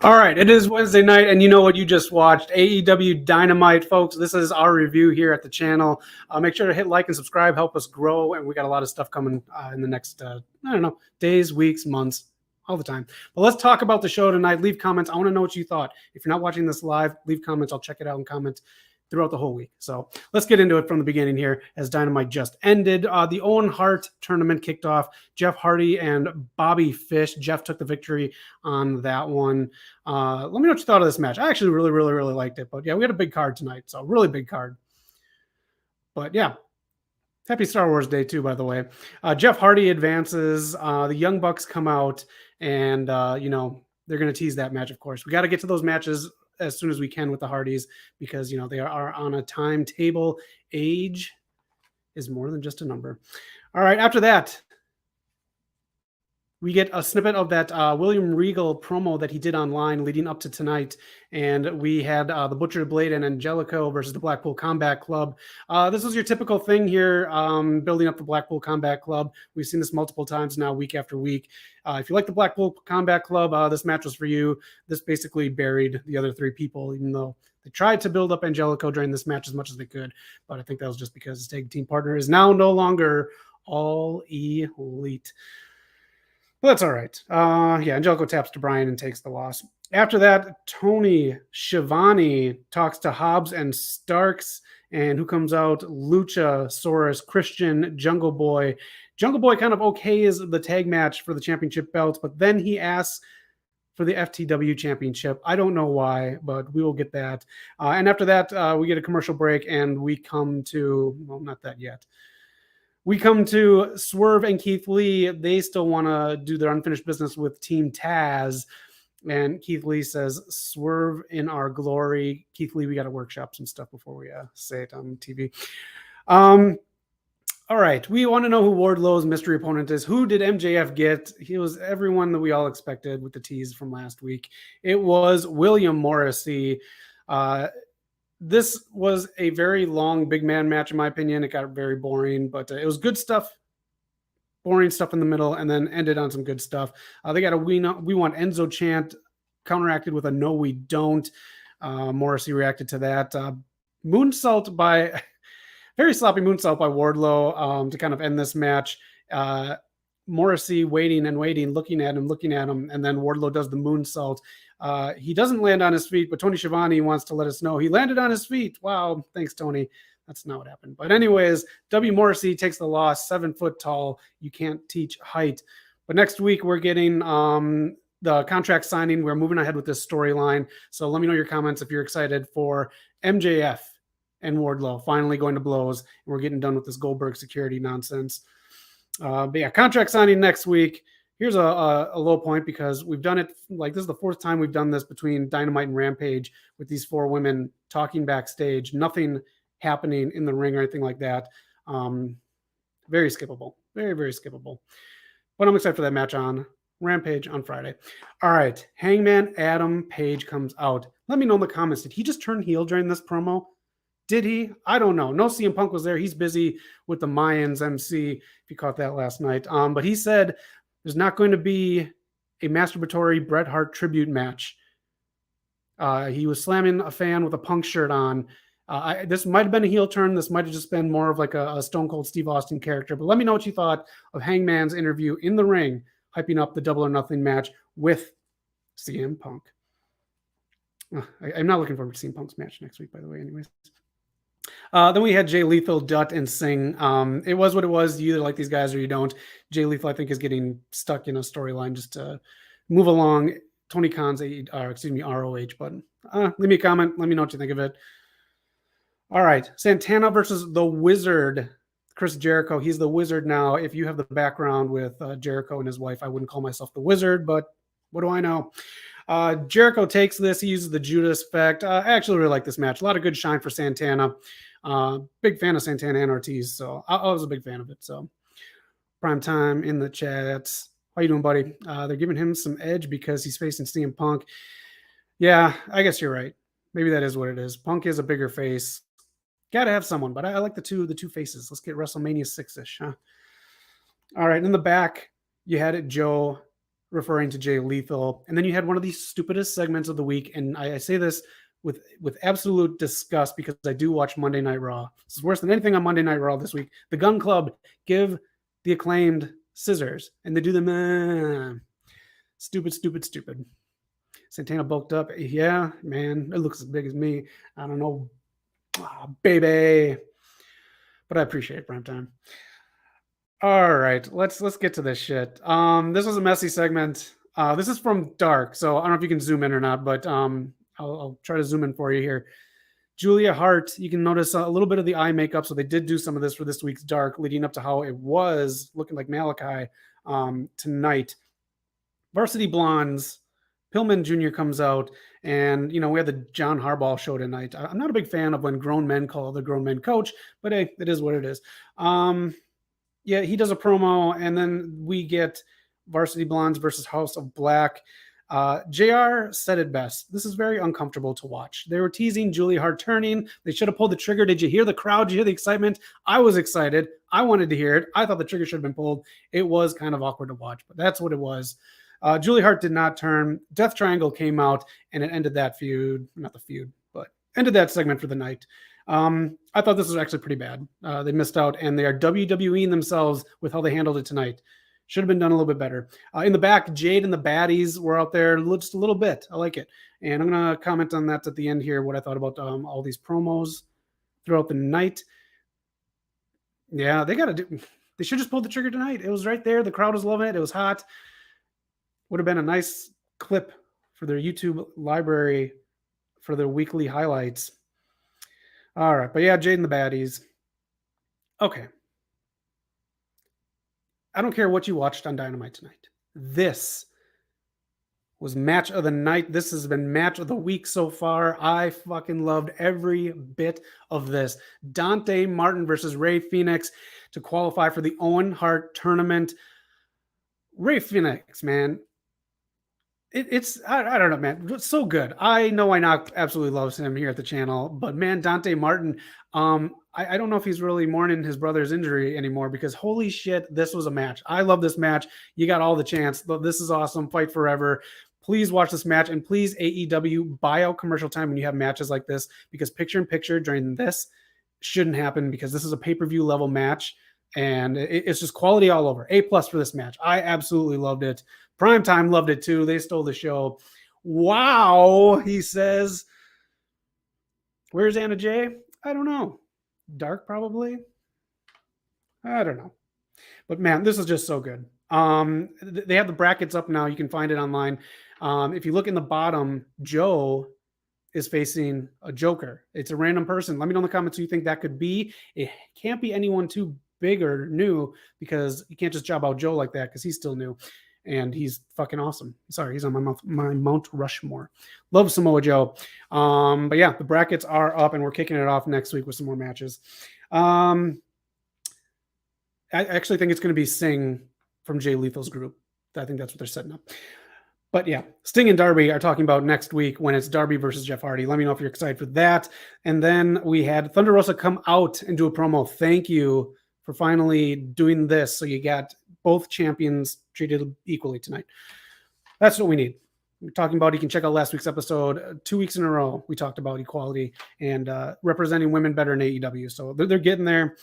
All right, it is Wednesday night, and you know what you just watched? AEW Dynamite, folks. This is our review here at the channel. Make sure to hit like and subscribe, help us grow, and we got a lot of stuff coming in the next, days, weeks, months, all the time. But let's talk about the show tonight. Leave comments. I want to know what you thought. If you're not watching this live, leave comments. I'll check it out and comment throughout the whole week. So let's get into it from the beginning here as Dynamite just ended. The Owen Hart tournament kicked off. Jeff Hardy and Bobby Fish. Jeff took the victory on that one. Let me know what you thought of this match. I actually really liked it. But yeah, we had a big card tonight. So really big card. But yeah, happy Star Wars Day too, by the way. Jeff Hardy advances. The Young Bucks come out and, they're going to tease that match, of course. We got to get to those matches as soon as we can with the Hardys because, they are on a timetable. Age is more than just a number. All right, after that, we get a snippet of that William Regal promo that he did online leading up to tonight. And we had the Butcher Blade and Angelico versus the Blackpool Combat Club. This was your typical thing here, building up the Blackpool Combat Club. We've seen this multiple times now, week after week. If you like the Blackpool Combat Club, this match was for you. This basically buried the other three people, even though they tried to build up Angelico during this match as much as they could. But I think that was just because his tag team partner is now no longer All Elite. Well, that's all right. Angelico taps to Brian and takes the loss. After that, Tony Schiavone talks to Hobbs and Starks. And who comes out? Luchasaurus, Christian, Jungle Boy. Jungle Boy kind of okays the tag match for the championship belts, but then he asks for the FTW championship. I don't know why, but we will get that. And after that, we get a commercial break, and we come to, well, not that yet. We come to Swerve and Keith Lee. They still want to do their unfinished business with Team Taz. And Keith Lee says, Swerve in our glory. Keith Lee, we got to workshop some stuff before we say it on TV. All right. We want to know who Wardlow's mystery opponent is. Who did MJF get? He was everyone that we all expected with the tease from last week. It was William Morrissey. This was a very long big man match, in my opinion. It got very boring, but it was good stuff, boring stuff in the middle, and then ended on some good stuff. They got a we want Enzo chant counteracted with a no, we don't. Morrissey reacted to that. Moonsault by, very sloppy moonsault by Wardlow to kind of end this match. Morrissey waiting, looking at him, and then Wardlow does the moonsault. He doesn't land on his feet, but Tony Schiavone wants to let us know he landed on his feet. Wow, thanks, Tony. That's not what happened. But anyways, W. Morrissey takes the loss, 7 foot tall. You can't teach height. But next week, we're getting the contract signing. We're moving ahead with this storyline. So let me know your comments if you're excited for MJF and Wardlow finally going to blows. And we're getting done with this Goldberg security nonsense. But yeah, contract signing next week. Here's a low point because we've done it, like this is the 4th time we've done this between Dynamite and Rampage with these 4 women talking backstage, nothing happening in the ring or anything like that. Very skippable, very skippable. But I'm excited for that match on Rampage on Friday. All right, Hangman Adam Page comes out. Let me know in the comments, did he just turn heel during this promo? Did he? I don't know. No, CM Punk was there. He's busy with the Mayans MC, if you caught that last night. But he said there's not going to be a masturbatory Bret Hart tribute match. He was slamming a fan with a Punk shirt on. This might have been a heel turn. This might have just been more of like a Stone Cold Steve Austin character. But let me know what you thought of Hangman's interview in the ring, hyping up the Double or Nothing match with CM Punk. I'm not looking forward to CM Punk's match next week, by the way, anyways. Then we had Jay Lethal, Dutt, and Singh. It was what it was. You either like these guys or you don't. Jay Lethal, I think, is getting stuck in a storyline just to move along. Tony Khan's ROH. But leave me a comment. Let me know what you think of it. All right. Santana versus the Wizard, Chris Jericho. He's the Wizard now. If you have the background with Jericho and his wife, I wouldn't call myself the Wizard, but what do I know? Jericho takes this. He uses the Judas effect. I actually really like this match. A lot of good shine for Santana. Big fan of Santana and Ortiz, so I was a big fan of it. So Prime Time in the chats. How you doing, buddy? They're giving him some edge because he's facing CM Punk. Yeah, I guess you're right. Maybe that is what it is. Punk is a bigger face. Got to have someone, but I like the two faces. Let's get WrestleMania 6-ish, huh? All right, in the back, you had it, Joe referring to Jay Lethal. And then you had one of the stupidest segments of the week. And I say this with absolute disgust because I do watch Monday Night Raw. This is worse than anything on Monday Night Raw this week. The Gun Club give the Acclaimed scissors, and they do them stupid. Santana bulked up. Yeah, man, it looks as big as me. I don't know, baby, but I appreciate prime time. All right, let's get to this shit. This was a messy segment. This is from Dark, so I don't know if you can zoom in or not, but I'll try to zoom in for you here. Julia Hart, you can notice a little bit of the eye makeup, so they did do some of this for this week's Dark, leading up to how it was looking like Malachi tonight. Varsity Blondes, Pillman Jr. comes out, and we had the John Harbaugh show tonight. I'm not a big fan of when grown men call the grown men coach, but hey, it is what it is. Yeah, he does a promo, and then we get Varsity Blondes versus House of Black. JR said it best. This is very uncomfortable to watch. They were teasing Julia Hart turning. They should have pulled the trigger. Did you hear the crowd? Did you hear the excitement? I was excited. I wanted to hear it. I thought the trigger should have been pulled. It was kind of awkward to watch, but that's what it was. Julia Hart did not turn. Death Triangle came out, and it ended that feud. Not the feud, but ended that segment for the night. I thought this was actually pretty bad. They missed out, and they are WWEing themselves with how they handled it tonight. Should have been done a little bit better. In the back, Jade and the baddies were out there just a little bit. I like it. And I'm going to comment on that at the end here, what I thought about all these promos throughout the night. Yeah, they should just pull the trigger tonight. It was right there. The crowd was loving it. It was hot. Would have been a nice clip for their YouTube library for their weekly highlights. All right. But yeah, Jade and the baddies. Okay. I don't care what you watched on Dynamite tonight. This was match of the night. This has been match of the week so far. I fucking loved every bit of this. Dante Martin versus Rey Fenix to qualify for the Owen Hart tournament. Rey Fenix, man. I don't know, man. It's so good. I know I absolutely loves him here at the channel, but man, Dante Martin, I don't know if he's really mourning his brother's injury anymore because holy shit, this was a match. I love this match. You got all the chance. This is awesome. Fight forever. Please watch this match, and please AEW buy out commercial time when you have matches like this, because picture in picture during this shouldn't happen, because this is a pay-per-view level match. And it's just quality all over. A+ for this match. I absolutely loved it. Primetime loved it too. They stole the show. Wow, he says. Where's Anna Jay? I don't know. Dark, probably. I don't know. But man, this is just so good. They have the brackets up now. You can find it online. If you look in the bottom, Joe is facing a Joker. It's a random person. Let me know in the comments who you think that could be. It can't be anyone too big or new, because you can't just job out Joe like that, because he's still new and he's fucking awesome. Sorry, he's on my Mount Rushmore. Love Samoa Joe. But yeah, the brackets are up, and we're kicking it off next week with some more matches. I actually think it's going to be Singh from Jay Lethal's group. I think that's what they're setting up. But yeah, Sting and Darby are talking about next week when it's Darby versus Jeff Hardy. Let me know if you're excited for that. And then we had Thunder Rosa come out and do a promo. Thank you for finally doing this. So you got both champions treated equally tonight. That's what we need. We're talking about, you can check out last week's episode. 2 weeks in a row, we talked about equality and representing women better in AEW. So they're getting there.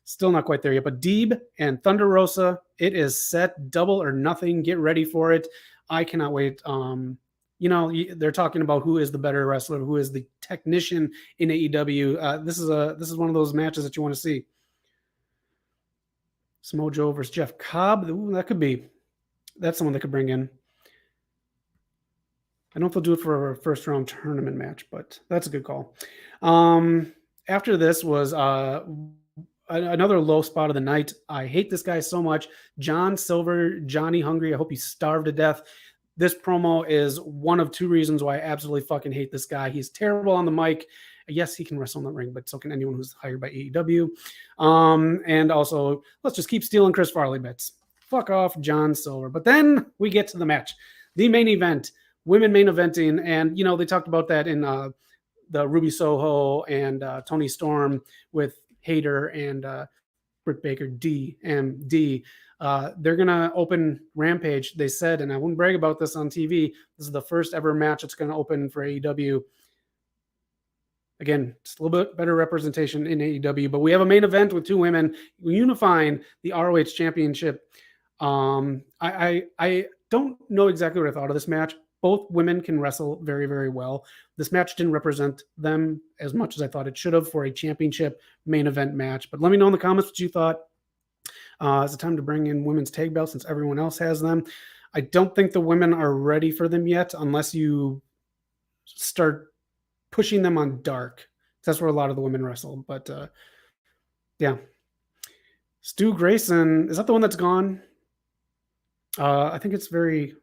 Still not quite there yet. But Deeb and Thunder Rosa, it is set. Double or nothing. Get ready for it. I cannot wait. They're talking about who is the better wrestler, who is the technician in AEW. This is one of those matches that you want to see. Samoa Joe versus Jeff Cobb. Ooh, that's someone they could bring in. I don't know if they'll do it for a first round tournament match, but that's a good call. After this was another low spot of the night. I hate this guy so much. John Silver, Johnny Hungry. I hope he's starved to death. This promo is one of two reasons why I absolutely fucking hate this guy. He's terrible on the mic. Yes, he can wrestle in the ring, but so can anyone who's hired by AEW. And also, let's just keep stealing Chris Farley bits. Fuck off, John Silver. But then we get to the match. The main event. Women main eventing. And, they talked about that in the Ruby Soho and Tony Storm with Hayter and Britt Baker, DMD. They're going to open Rampage, they said, and I wouldn't brag about this on TV. This is the first ever match that's going to open for AEW. Again, just a little bit better representation in AEW, but we have a main event with two women unifying the ROH championship. I don't know exactly what I thought of this match. Both women can wrestle very, very well. This match didn't represent them as much as I thought it should have for a championship main event match. But let me know in the comments what you thought. Is it time to bring in women's tag belts since everyone else has them? I don't think the women are ready for them yet unless you start pushing them on Dark. That's where a lot of the women wrestle. But yeah. Stu Grayson, is that the one that's gone? I think it's very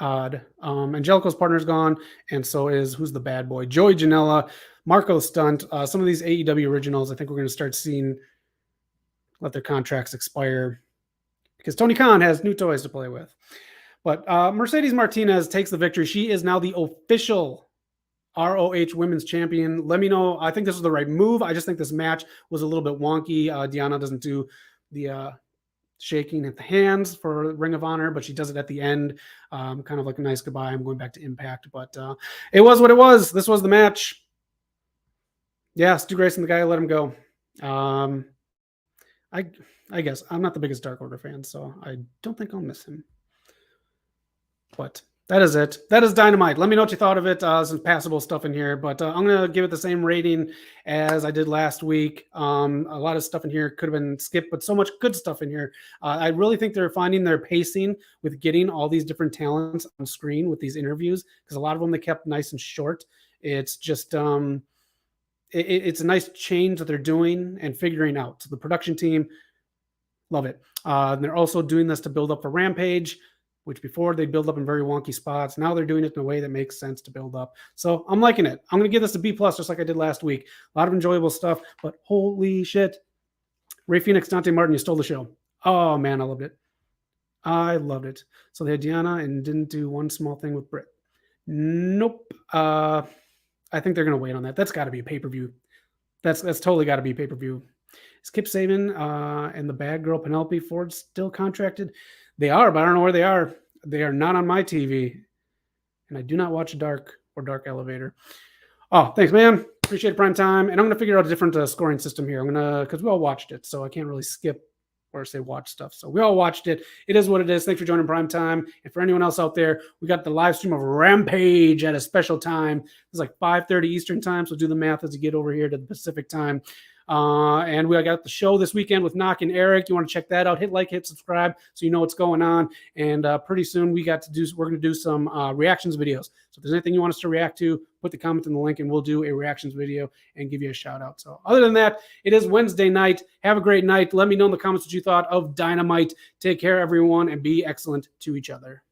odd. Angelico's partner's gone, and so is, who's the bad boy? Joey Janela, Marco Stunt. Some of these AEW originals, I think we're going to start seeing let their contracts expire because Tony Khan has new toys to play with. But Mercedes Martinez takes the victory. She is now the official ROH Women's Champion. Let me know. I think this was the right move. I just think this match was a little bit wonky. Deanna doesn't do the shaking at the hands for Ring of Honor, but she does it at the end. Kind of like a nice goodbye. I'm going back to Impact, but it was what it was. This was the match. Yeah, Stu Grayson, the guy who let him go. I guess I'm not the biggest Dark Order fan, so I don't think I'll miss him. But that is it. That is Dynamite. Let me know what you thought of it. Some passable stuff in here, but I'm going to give it the same rating as I did last week. A lot of stuff in here could have been skipped, but so much good stuff in here. I really think they're finding their pacing with getting all these different talents on screen with these interviews, because a lot of them they kept nice and short. It's just it's a nice change that they're doing and figuring out. So the production team, love it. And they're also doing this to build up for Rampage, which before they build up in very wonky spots. Now they're doing it in a way that makes sense to build up. So I'm liking it. I'm going to give this a B+, just like I did last week. A lot of enjoyable stuff, but holy shit. Ray Phoenix, Dante Martin, you stole the show. Oh, man, I loved it. I loved it. So they had Deanna and didn't do one small thing with Britt. Nope. I think they're going to wait on that. That's got to be a pay-per-view. That's totally got to be a pay-per-view. Is Kip Saban and the bad girl Penelope Ford still contracted? They are, but I don't know where they are. They are not on my TV. And I do not watch Dark or Dark Elevator. Oh, thanks, man. Appreciate Prime Time. And I'm going to figure out a different scoring system here. Because we all watched it, so I can't really skip or say watch stuff. So we all watched it. It is what it is. Thanks for joining Prime Time. And for anyone else out there, we got the live stream of Rampage at a special time. It's like 5:30 Eastern time. So do the math as you get over here to the Pacific time. And we got the show this weekend with Knock and Eric. You want to check that out? Hit like, hit subscribe, so you know what's going on. And pretty soon we're going to do some reactions videos. So if there's anything you want us to react to, put the comment in the link, and we'll do a reactions video and give you a shout out. So other than that, it is Wednesday night. Have a great night. Let me know in the comments what you thought of Dynamite. Take care, everyone, and be excellent to each other.